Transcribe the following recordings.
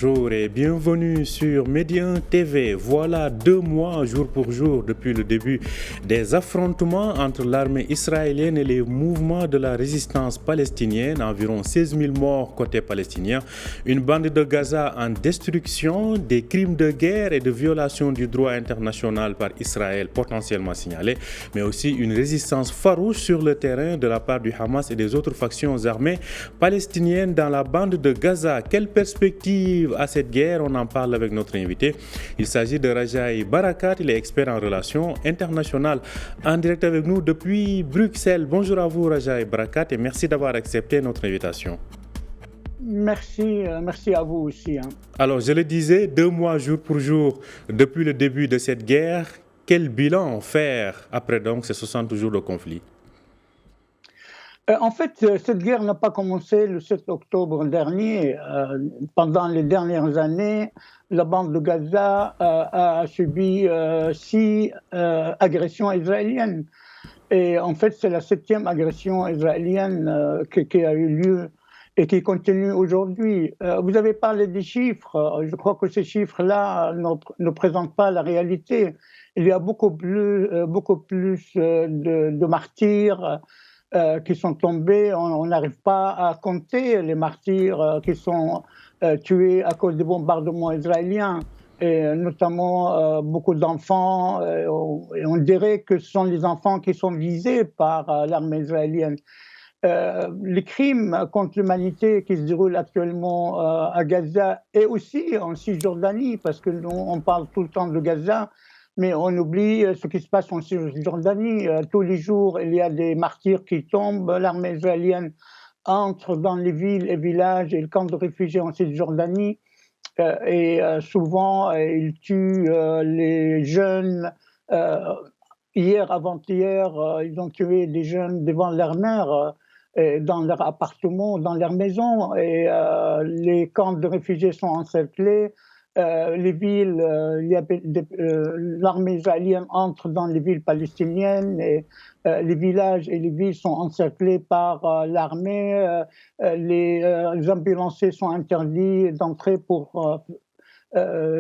bonjour et bienvenue sur Médien TV. Voilà 2 mois jour pour jour depuis le début des affrontements entre l'armée israélienne et les mouvements de la résistance palestinienne. Environ 16 000 morts côté palestinien, une bande de Gaza en destruction, des crimes de guerre et de violation du droit international par Israël potentiellement signalés, mais aussi une résistance farouche sur le terrain de la part du Hamas et des autres factions armées palestiniennes dans la bande de Gaza. Quelle perspective à cette guerre? On en parle avec notre invité. Il s'agit de Rajaï Barakat, il est expert en relations internationales, en direct avec nous depuis Bruxelles. Bonjour à vous Rajaï Barakat et merci d'avoir accepté notre invitation. Merci à vous aussi. Alors je le disais, 2 mois jour pour jour depuis le début de cette guerre. Quel bilan faire après donc ces 60 jours de conflit? En fait, cette guerre n'a pas commencé le 7 octobre dernier. Pendant les dernières années, la bande de Gaza a subi 6 agressions israéliennes. Et en fait, c'est la 7e agression israélienne qui a eu lieu et qui continue aujourd'hui. Vous avez parlé des chiffres. Je crois que ces chiffres-là ne présentent pas la réalité. Il y a beaucoup plus de martyrs qui sont tombés. On n'arrive pas à compter les martyrs qui sont tués à cause des bombardements israéliens, et notamment beaucoup d'enfants. Et on dirait que ce sont les enfants qui sont visés par l'armée israélienne. Les crimes contre l'humanité qui se déroulent actuellement à Gaza et aussi en Cisjordanie, parce que nous, on parle tout le temps de Gaza, mais on oublie ce qui se passe en Cisjordanie. Tous les jours, il y a des martyrs qui tombent. L'armée israélienne entre dans les villes et villages et le camp de réfugiés en Cisjordanie. Et souvent, ils tuent les jeunes. Hier, avant-hier, ils ont tué des jeunes devant leur mère, dans leur appartement, dans leur maison. Et les camps de réfugiés sont encerclés. Les villes, l'armée israélienne entre dans les villes palestiniennes et les villages et les villes sont encerclés par l'armée. Les ambulanciers sont interdits d'entrer pour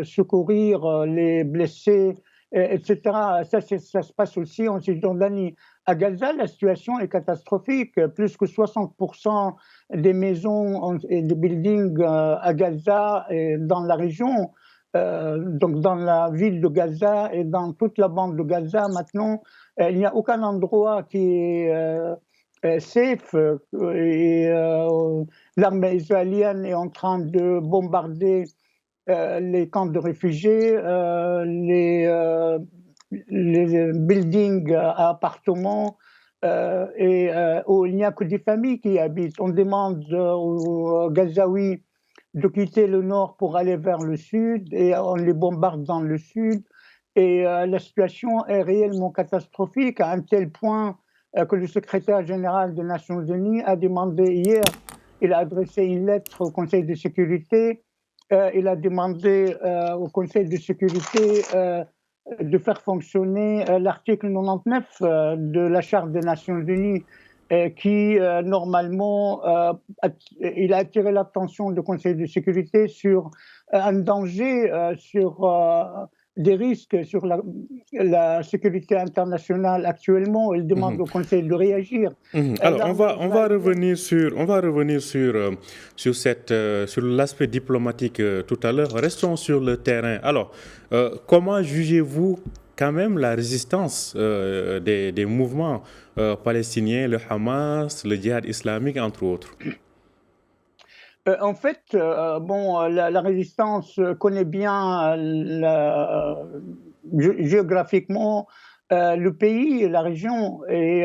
secourir les blessés, etc. Ça se passe aussi en Cisjordanie. À Gaza, la situation est catastrophique. Plus que 60% des maisons et des buildings à Gaza et dans la région, donc dans la ville de Gaza et dans toute la bande de Gaza, maintenant, il n'y a aucun endroit qui est safe. Et l'armée israélienne est en train de bombarder les camps de réfugiés, les buildings à appartements, et où il n'y a que des familles qui y habitent. On demande aux Gazaouis de quitter le nord pour aller vers le sud et on les bombarde dans le sud. Et la situation est réellement catastrophique à un tel point que le secrétaire général des Nations Unies a demandé hier, il a adressé une lettre au Conseil de sécurité. Il a demandé au Conseil de sécurité de faire fonctionner l'article 99 de la Charte des Nations Unies qui, normalement, il a attiré l'attention du Conseil de sécurité sur un danger, sur des risques sur la sécurité internationale actuellement. Il demande au Conseil de réagir. Alors, on va revenir sur l'aspect diplomatique tout à l'heure. Restons sur le terrain. Alors, comment jugez-vous quand même la résistance des mouvements palestiniens, le Hamas, le djihad islamique, entre autres? En fait, la résistance connaît bien géographiquement le pays, la région, et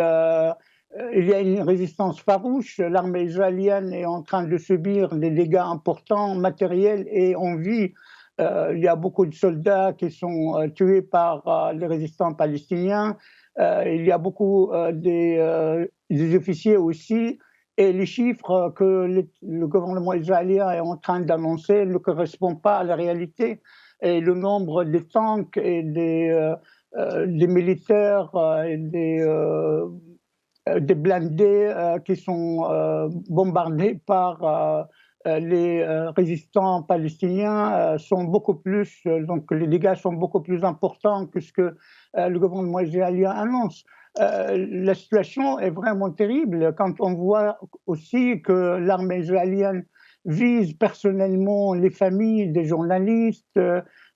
il y a une résistance farouche. L'armée israélienne est en train de subir des dégâts importants, matériels et en vie. Il y a beaucoup de soldats qui sont tués par les résistants palestiniens. Il y a beaucoup des officiers aussi. Et les chiffres que le gouvernement israélien est en train d'annoncer ne correspondent pas à la réalité. Et le nombre des tanks et des militaires et des blindés qui sont bombardés par les résistants palestiniens sont beaucoup plus, donc les dégâts sont beaucoup plus importants que ce que le gouvernement israélien annonce. La situation est vraiment terrible quand on voit aussi que l'armée israélienne vise personnellement les familles des journalistes,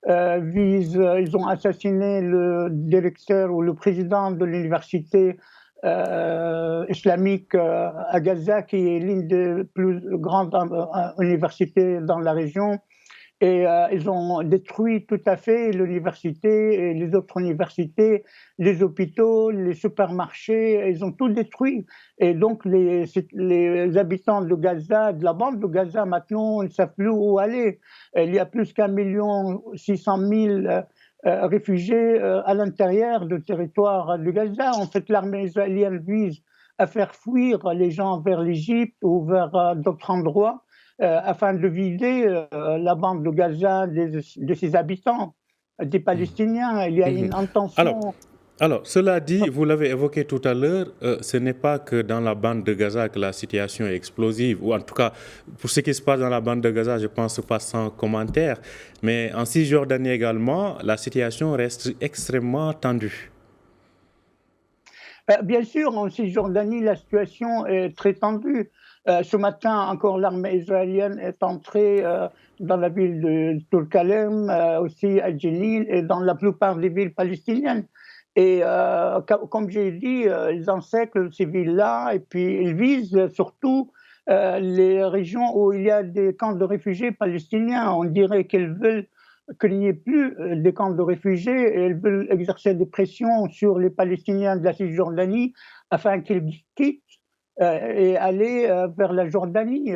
ils ont assassiné le directeur ou le président de l'université islamique à Gaza, qui est l'une des plus grandes universités dans la région. Et ils ont détruit tout à fait l'université et les autres universités, les hôpitaux, les supermarchés, ils ont tout détruit. Et donc les habitants de Gaza, de la bande de Gaza maintenant, ne savent plus où aller. Il y a plus qu'1,6 million réfugiés à l'intérieur du territoire de Gaza. En fait, l'armée israélienne vise à faire fuir les gens vers l'Égypte ou vers d'autres endroits afin de vider la bande de Gaza de ses habitants, des Palestiniens. Il y a Mhm. une Alors, intention. cela dit, vous l'avez évoqué tout à l'heure, ce n'est pas que dans la bande de Gaza que la situation est explosive, ou en tout cas, pour ce qui se passe dans la bande de Gaza, je pense que ce passe sans commentaire, mais en Cisjordanie également, la situation reste extrêmement tendue. Bien sûr, en Cisjordanie, la situation est très tendue. Ce matin, encore, l'armée israélienne est entrée dans la ville de Tulkalem, aussi à Jenin, et dans la plupart des villes palestiniennes. Et comme j'ai dit, ils encerclent ces villes-là, et puis ils visent surtout les régions où il y a des camps de réfugiés palestiniens. On dirait qu'ils veulent qu'il n'y ait plus des camps de réfugiés, et elles veulent exercer des pressions sur les Palestiniens de la Cisjordanie afin qu'ils quittent et aller vers la Jordanie.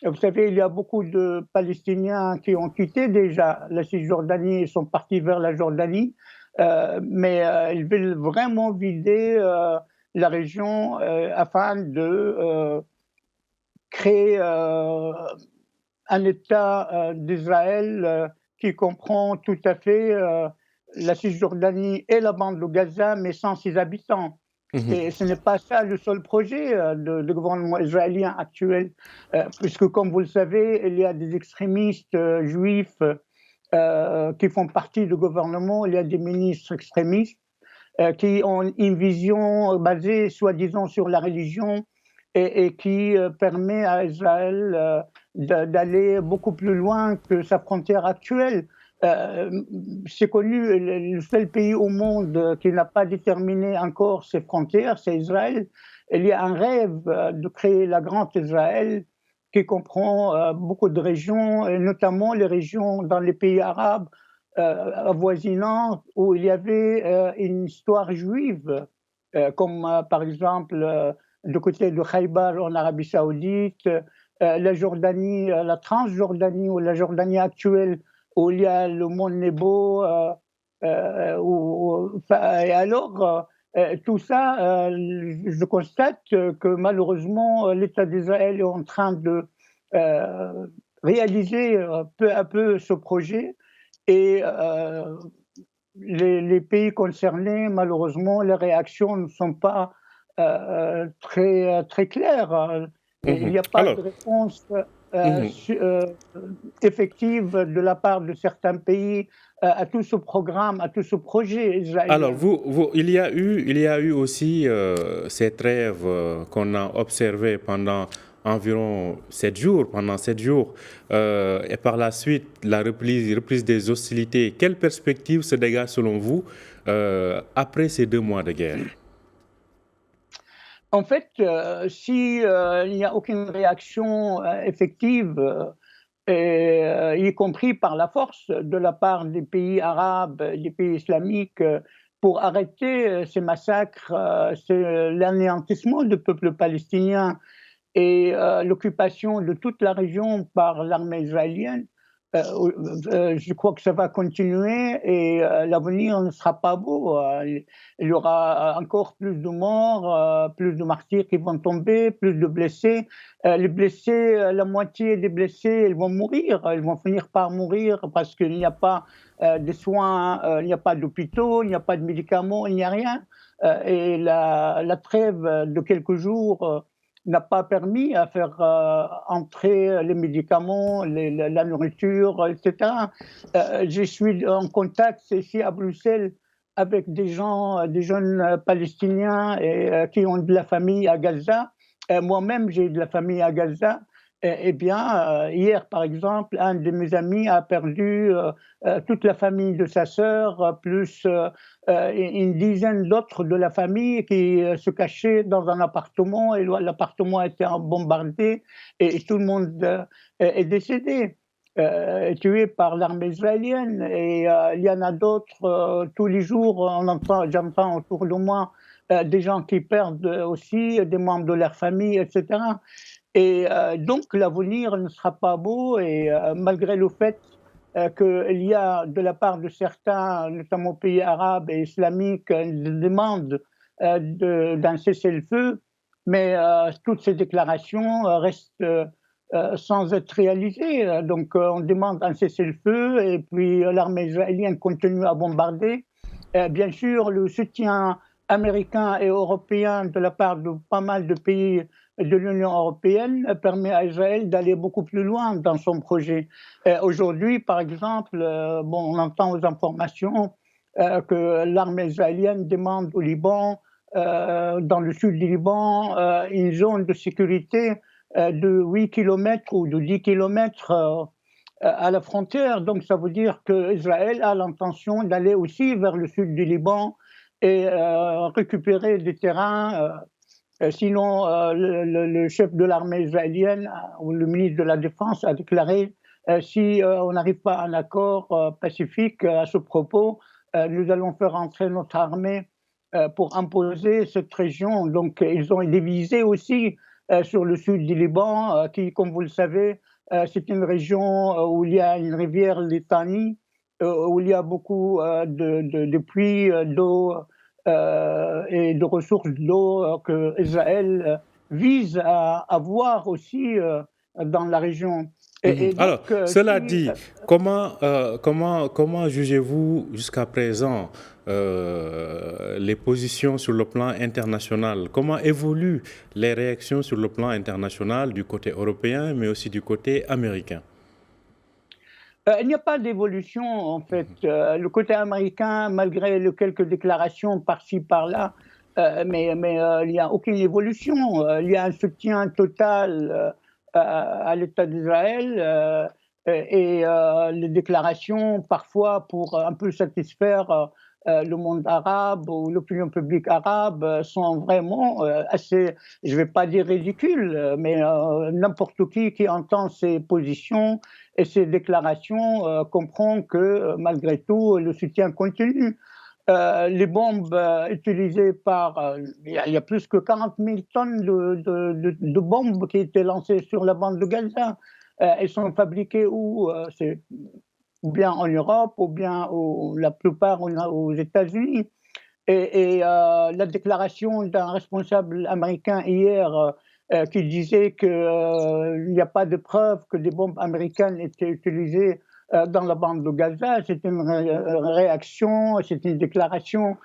Vous savez, il y a beaucoup de Palestiniens qui ont quitté déjà la Cisjordanie et sont partis vers la Jordanie, mais ils veulent vraiment vider la région afin de créer un État d'Israël qui comprend tout à fait la Cisjordanie et la bande de Gaza, mais sans ses habitants. Mhm. Et ce n'est pas ça le seul projet du gouvernement israélien actuel, puisque comme vous le savez, il y a des extrémistes juifs qui font partie du gouvernement, il y a des ministres extrémistes qui ont une vision basée soi-disant sur la religion et qui permet à Israël d'aller beaucoup plus loin que sa frontière actuelle. C'est connu, le seul pays au monde qui n'a pas déterminé encore ses frontières, c'est Israël. Il y a un rêve de créer la Grande Israël qui comprend beaucoup de régions, et notamment les régions dans les pays arabes avoisinants où il y avait une histoire juive, comme par exemple du côté de Khaïbar en Arabie Saoudite, la Jordanie, la Transjordanie ou la Jordanie actuelle où il y a le mont Nebo. Et alors, tout ça, je constate que malheureusement, l'État d'Israël est en train de réaliser peu à peu ce projet. Et les pays concernés, malheureusement, les réactions ne sont pas très claires. Il Mhm. n'y a pas Alors, de réponse mhm. effective de la part de certains pays à tout ce programme, à tout ce projet Alors, israélien. il y a eu aussi ces trêves qu'on a observées pendant environ 7 jours, et par la suite la reprise des hostilités. Quelle perspective se dégage selon vous après ces 2 mois de guerre? En fait, si il n'y a aucune réaction effective, y compris par la force de la part des pays arabes, des pays islamiques, pour arrêter ces massacres, c'est l'anéantissement du peuple palestinien et l'occupation de toute la région par l'armée israélienne, je crois que ça va continuer et l'avenir ne sera pas beau. Il y aura encore plus de morts, plus de martyrs qui vont tomber, plus de blessés. Les blessés, la moitié des blessés, ils vont mourir. Ils vont finir par mourir parce qu'il n'y a pas de soins, il n'y a pas d'hôpitaux, il n'y a pas de médicaments, il n'y a rien. Et la trêve de quelques jours n'a pas permis à faire entrer les médicaments, la nourriture, etc. Je suis en contact ici à Bruxelles avec des gens, des jeunes palestiniens qui ont de la famille à Gaza. Moi-même, j'ai de la famille à Gaza. Eh bien, hier, par exemple, un de mes amis a perdu toute la famille de sa sœur, plus une dizaine d'autres de la famille qui se cachaient dans un appartement et l'appartement a été bombardé et tout le monde est décédé, tué par l'armée israélienne. Et il y en a d'autres, tous les jours, j'entends autour de moi des gens qui perdent aussi des membres de leur famille, etc. Et donc l'avenir ne sera pas beau et malgré le fait qu'il y a de la part de certains, notamment pays arabes et islamiques, une demande d'un cessez-le-feu, mais toutes ces déclarations restent sans être réalisées. Donc on demande un cessez-le-feu et puis l'armée israélienne continue à bombarder. Bien sûr, le soutien américain et européen de la part de pas mal de pays de l'Union européenne permet à Israël d'aller beaucoup plus loin dans son projet. Aujourd'hui, par exemple, on entend aux informations que l'armée israélienne demande au Liban, dans le sud du Liban, une zone de sécurité de 8 km ou de 10 km à la frontière. Donc ça veut dire qu'Israël a l'intention d'aller aussi vers le sud du Liban et récupérer des terrains. Sinon, le chef de l'armée israélienne ou le ministre de la Défense a déclaré si on n'arrive pas à un accord pacifique à ce propos, nous allons faire entrer notre armée pour imposer cette région. Donc, ils ont divisé aussi sur le sud du Liban, qui, comme vous le savez, c'est une région où il y a une rivière Litani, où il y a beaucoup de puits d'eau et de ressources d'eau que Israël vise à avoir aussi dans la région. Mhm. Alors, cela dit, comment jugez-vous jusqu'à présent les positions sur le plan international? Comment évoluent les réactions sur le plan international du côté européen, mais aussi du côté américain? Il n'y a pas d'évolution, en fait. Le côté américain, malgré quelques déclarations par-ci, par-là, mais il n'y a aucune évolution. Il y a un soutien total à l'État d'Israël et les déclarations, parfois, pour un peu satisfaire le monde arabe ou l'opinion publique arabe, sont vraiment assez, je ne vais pas dire ridicules, mais n'importe qui entend ces positions et ces déclarations comprend que malgré tout, le soutien continue. Les bombes utilisées il y a plus que 40 000 tonnes de bombes qui étaient lancées sur la bande de Gaza. Elles sont fabriquées où c'est ou bien en Europe, ou bien la plupart aux États-Unis. Et la déclaration d'un responsable américain hier qui disait qu'il n'y a pas de preuve que des bombes américaines étaient utilisées dans la bande de Gaza, c'est une réaction, c'est une déclaration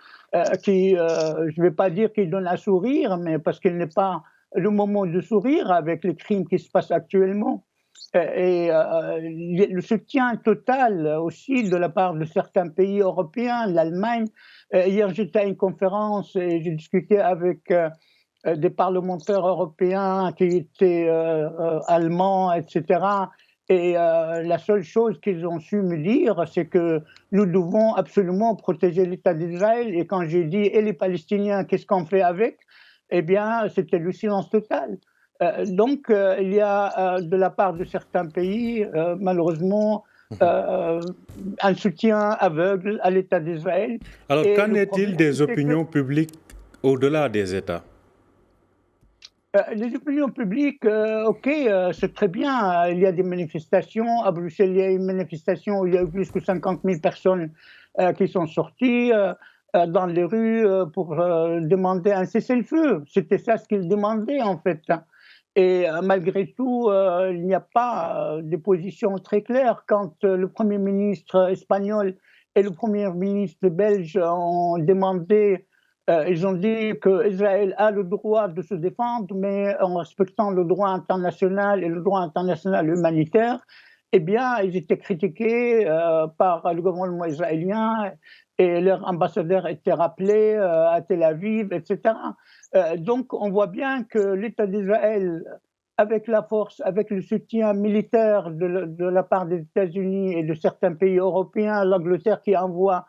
qui, je ne vais pas dire qu'il donne à sourire, mais parce qu'il n'est pas le moment de sourire avec les crimes qui se passent actuellement. Et le soutien total aussi de la part de certains pays européens, l'Allemagne. Hier, j'étais à une conférence et j'ai discuté avec des parlementaires européens qui étaient allemands, etc. Et la seule chose qu'ils ont su me dire, c'est que nous devons absolument protéger l'État d'Israël. Et quand j'ai dit « et les Palestiniens, qu'est-ce qu'on fait avec ?» Eh bien, c'était le silence total. Donc, il y a de la part de certains pays, malheureusement, un soutien aveugle à l'État d'Israël. Alors, qu'en est-il des opinions publiques au-delà des États? Les opinions publiques, OK, c'est très bien. Il y a des manifestations. À Bruxelles, il y a une manifestation où il y a eu plus que 50 000 personnes qui sont sorties dans les rues pour demander un cessez-le-feu. C'était ça ce qu'ils demandaient, en fait. Et malgré tout, il n'y a pas de position très claire. Quand le Premier ministre espagnol et le Premier ministre belge ont demandé Ils ont dit qu'Israël a le droit de se défendre, mais en respectant le droit international et le droit international humanitaire. Eh bien, ils étaient critiqués par le gouvernement israélien et leur ambassadeur était rappelé à Tel Aviv, etc. Donc, on voit bien que l'État d'Israël, avec la force, avec le soutien militaire de la part des États-Unis et de certains pays européens, l'Angleterre qui envoie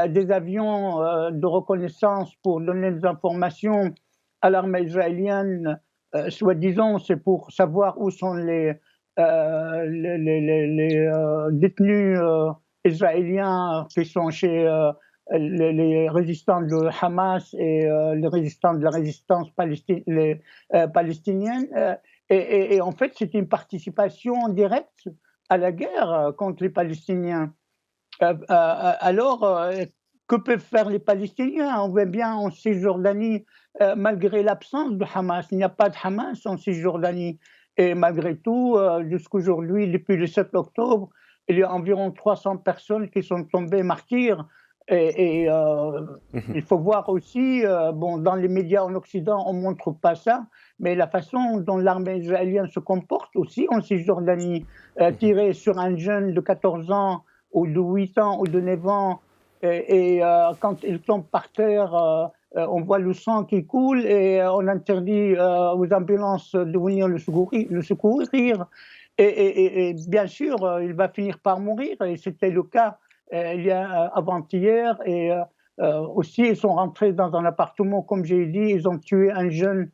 des avions de reconnaissance pour donner des informations à l'armée israélienne, soi-disant, c'est pour savoir où sont les détenus israéliens qui sont chez les résistants de Hamas et les résistants de la résistance palestinienne. Et en fait, c'est une participation directe à la guerre contre les Palestiniens. Alors, que peuvent faire les Palestiniens? On voit bien en Cisjordanie, malgré l'absence de Hamas, il n'y a pas de Hamas en Cisjordanie. Et malgré tout, jusqu'aujourd'hui, depuis le 7 octobre, il y a environ 300 personnes qui sont tombées martyrs. Il faut voir aussi, dans les médias en Occident, on ne montre pas ça, mais la façon dont l'armée israélienne se comporte aussi en Cisjordanie, tirer sur un jeune de 14 ans ou de 8 ans ou de 9 ans, quand il tombe par terre, on voit le sang qui coule et on interdit aux ambulances de venir le secourir. Et bien sûr, il va finir par mourir, et c'était le cas il y a avant-hier. Et aussi, ils sont rentrés dans un appartement, comme j'ai dit, ils ont tué un jeune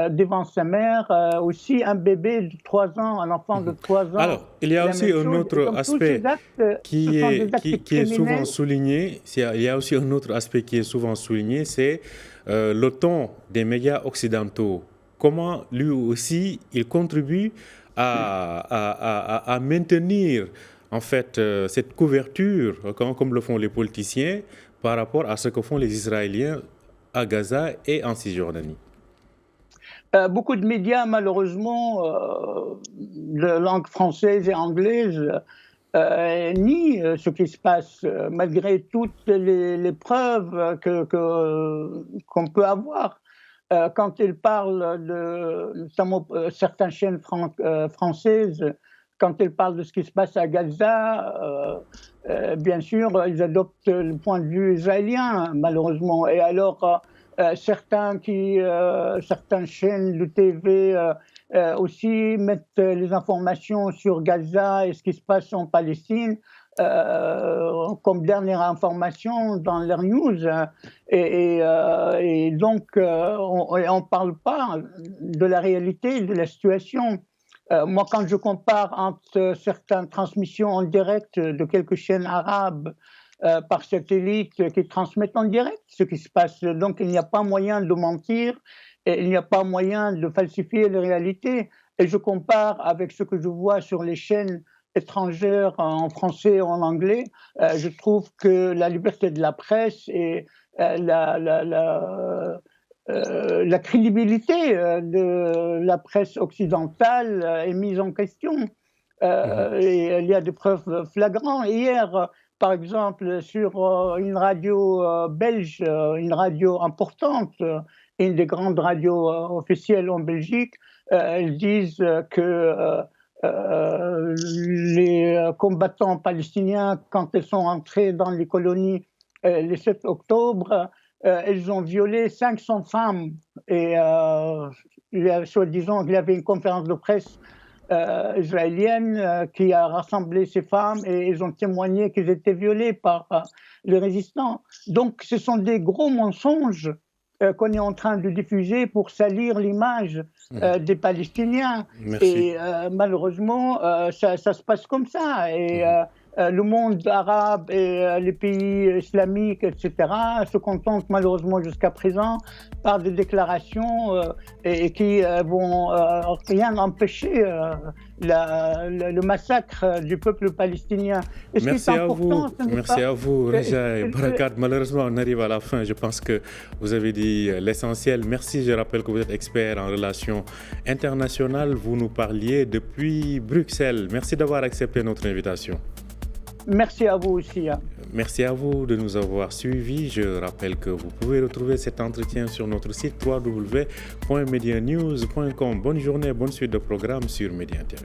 devant sa mère, aussi un bébé de 3 ans, un enfant de 3 ans. Alors, il y a aussi un autre aspect qui est souvent souligné. Il y a aussi un autre aspect qui est souvent souligné, c'est le ton des médias occidentaux. Comment lui aussi il contribue à maintenir en fait cette couverture, comme le font les politiciens, par rapport à ce que font les Israéliens à Gaza et en Cisjordanie. Beaucoup de médias, malheureusement, de langue française et anglaise, nient ce qui se passe, malgré toutes les preuves qu'on peut avoir. Quand ils parlent notamment certaines chaînes françaises, quand ils parlent de ce qui se passe à Gaza, bien sûr, ils adoptent le point de vue israélien, malheureusement. Et alors, certaines chaînes de TV aussi mettent les informations sur Gaza et ce qui se passe en Palestine comme dernière information dans leurs news. Et donc, on ne parle pas de la réalité de la situation. Moi, quand je compare entre certaines transmissions en direct de quelques chaînes arabes par satellite qui transmettent en direct ce qui se passe, donc il n'y a pas moyen de mentir et il n'y a pas moyen de falsifier la réalité. Et je compare avec ce que je vois sur les chaînes étrangères en français et en anglais, je trouve que la liberté de la presse et la crédibilité de la presse occidentale est mise en question. Et il y a des preuves flagrantes. Hier, par exemple, sur une radio belge, une radio importante, une des grandes radios officielles en Belgique, elles disent que les combattants palestiniens, quand ils sont entrés dans les colonies le 7 octobre, ils ont violé 500 femmes. Et soi-disant qu'il y avait une conférence de presse israélienne qui a rassemblé ces femmes et ils ont témoigné qu'ils étaient violés par les résistants. Donc ce sont des gros mensonges qu'on est en train de diffuser pour salir l'image des Palestiniens. Merci. Et malheureusement, ça se passe comme ça. Et le monde arabe et les pays islamiques, etc., se contentent malheureusement jusqu'à présent par des déclarations et qui vont rien empêcher le massacre du peuple palestinien. Et merci à vous, Reja et Barakat. Malheureusement, on arrive à la fin. Je pense que vous avez dit l'essentiel. Merci. Je rappelle que vous êtes expert en relations internationales. Vous nous parliez depuis Bruxelles. Merci d'avoir accepté notre invitation. Merci à vous aussi. Merci à vous de nous avoir suivis. Je rappelle que vous pouvez retrouver cet entretien sur notre site www.medianews.com. Bonne journée, bonne suite de programmes sur Média TV.